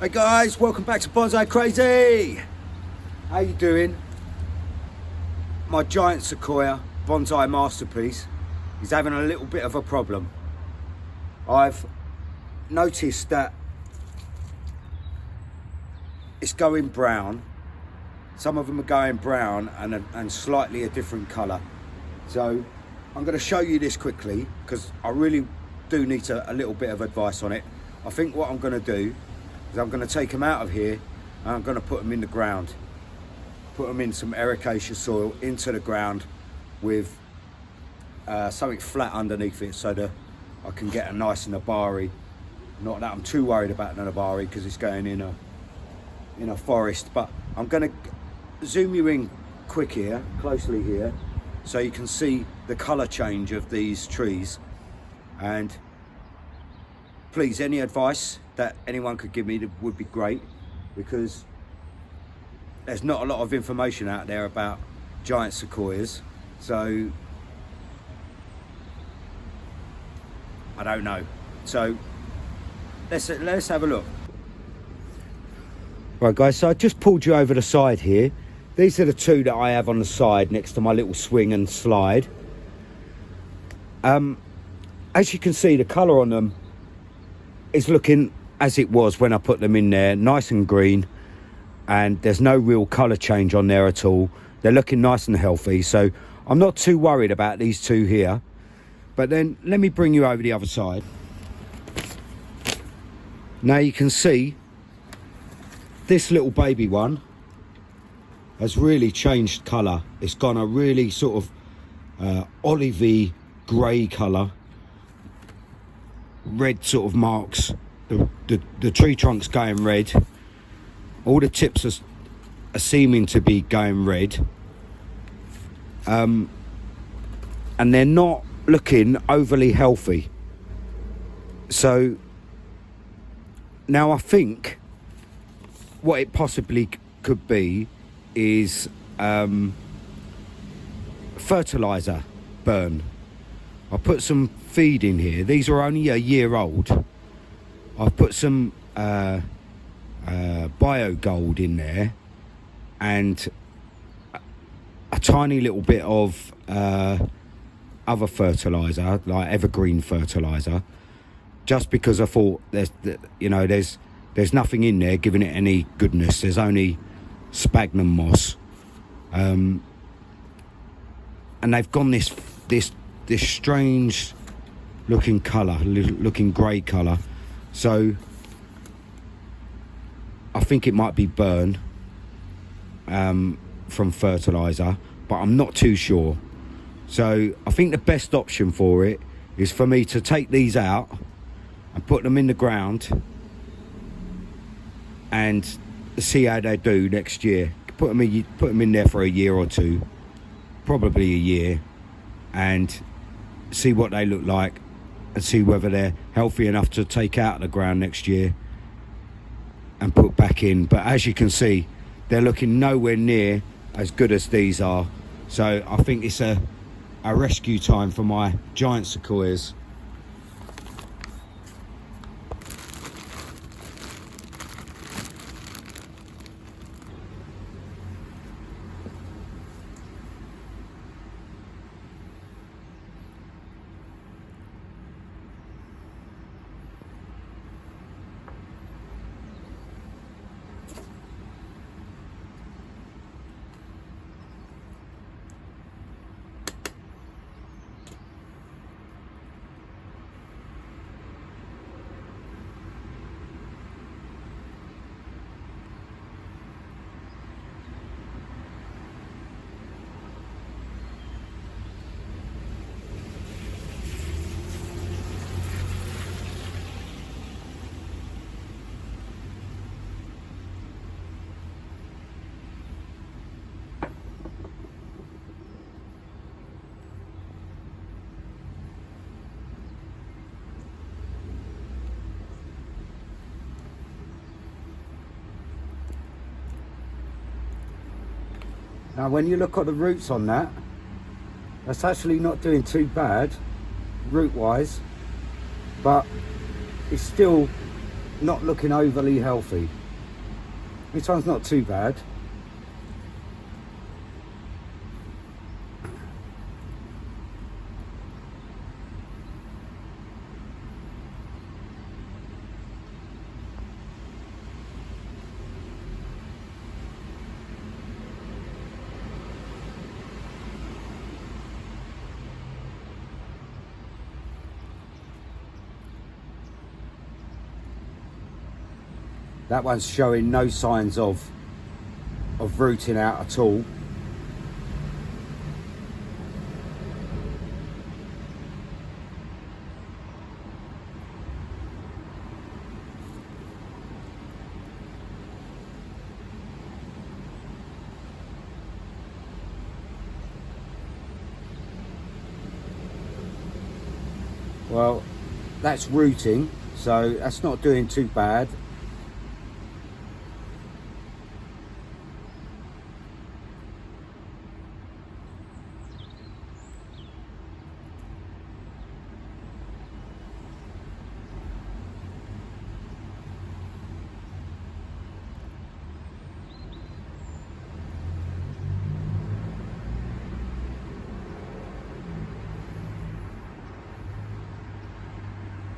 Hey guys, welcome back to Bonsai Crazy. How you doing? My giant sequoia bonsai masterpiece is having a little bit of a problem. I've noticed that it's going brown. Some of them are going brown and slightly a different colour. So I'm going to show you this quickly because I really do need a little bit of advice on it. I think what I'm going to do is I'm going to take them out of here and I'm going to put them in the ground. Put them in some ericaceous soil into the ground with something flat underneath it so that I can get a nice nabari. Not that I'm too worried about the nabari because it's going in a forest, but I'm going to zoom you in quick here, closely here, so you can see the colour change of these trees. And please, any advice that anyone could give me would be great, because there's not a lot of information out there about giant sequoias, so I don't know. So let's have a look. Right guys, so I just pulled you over the side here. These are the two that I have on the side next to my little swing and slide. As you can see, the colour on them is looking as it was when I put them in there, nice and green, and there's no real colour change on there at all. They're looking nice and healthy, so I'm not too worried about these two here. But then let me bring you over the other side. Now you can see this little baby one has really changed colour. It's gone a really sort of olivey grey colour. Red sort of marks. The tree trunk's going red. All the tips are seeming to be going red. And they're not looking overly healthy. So now I think what it possibly could be is fertilizer burn. I put some feed in here. These are only a year old. I've put some bio gold in there and a tiny little bit of other fertilizer, like evergreen fertilizer, just because I thought there's nothing in there giving it any goodness. There's only sphagnum moss, and they've gone this strange looking colour, looking grey colour. So I think it might be burn from fertiliser, but I'm not too sure. So I think the best option for it is for me to take these out and put them in the ground and see how they do next year. Put them in there for a year or two, probably a year, and see what they look like and see whether they're healthy enough to take out of the ground next year and put back in. But as you can see, they're looking nowhere near as good as these are. So I think it's a rescue time for my giant sequoias. Now when you look at the roots on that, that's actually not doing too bad root wise, but it's still not looking overly healthy. This one's not too bad. That one's showing no signs of rooting out at all. Well, that's rooting, so that's not doing too bad.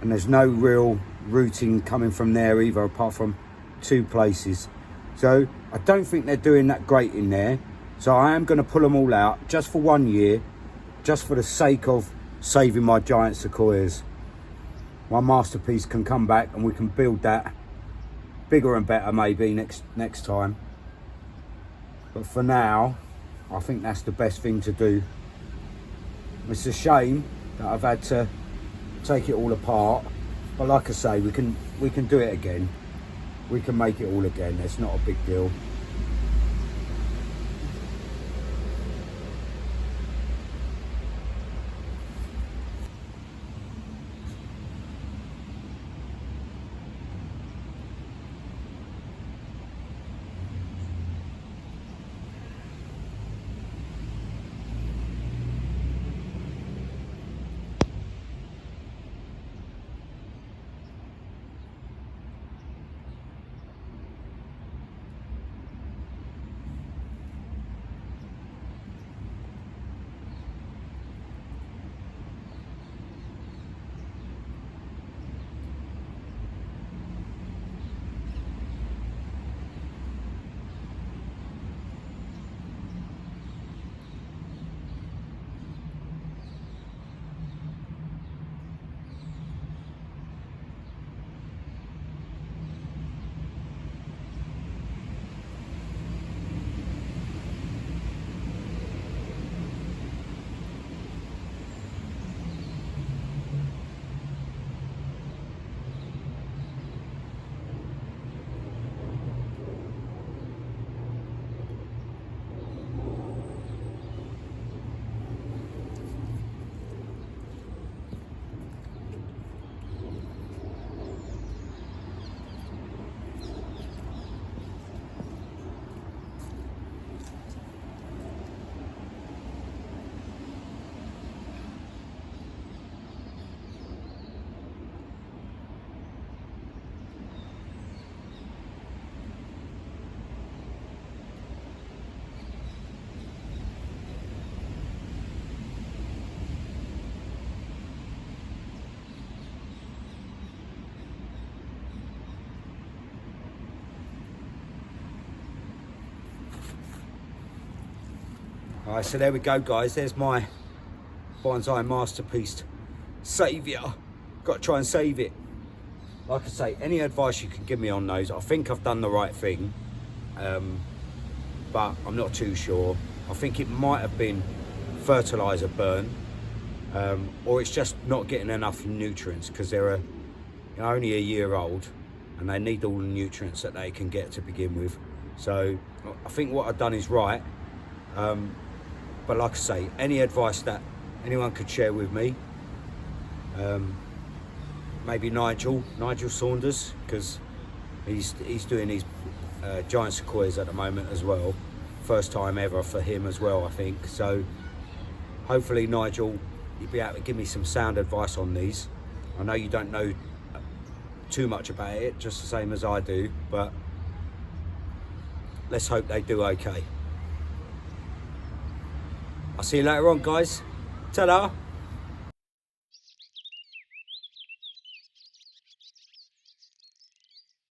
And there's no real rooting coming from there either, apart from 2 places. So I don't think they're doing that great in there. So I am going to pull them all out just for 1 year, just for the sake of saving my giant sequoias. My masterpiece can come back and we can build that bigger and better maybe next time. But for now, I think that's the best thing to do. It's a shame that I've had to take it all apart, but like I say, we can do it again. We can make it all again. It's not a big deal. Alright, so there we go, guys. There's my bonsai masterpiece saviour. Got to try and save it. Like I say, any advice you can give me on those, I think I've done the right thing, but I'm not too sure. I think it might have been fertiliser burn, or it's just not getting enough nutrients, because they're only a year old and they need all the nutrients that they can get to begin with. So I think what I've done is right. But like I say, any advice that anyone could share with me, maybe Nigel Saunders, because he's doing these giant sequoias at the moment as well. First time ever for him as well, I think. So hopefully, Nigel, you'll be able to give me some sound advice on these. I know you don't know too much about it, just the same as I do, but let's hope they do okay. I'll see you later on, guys. Ta-da!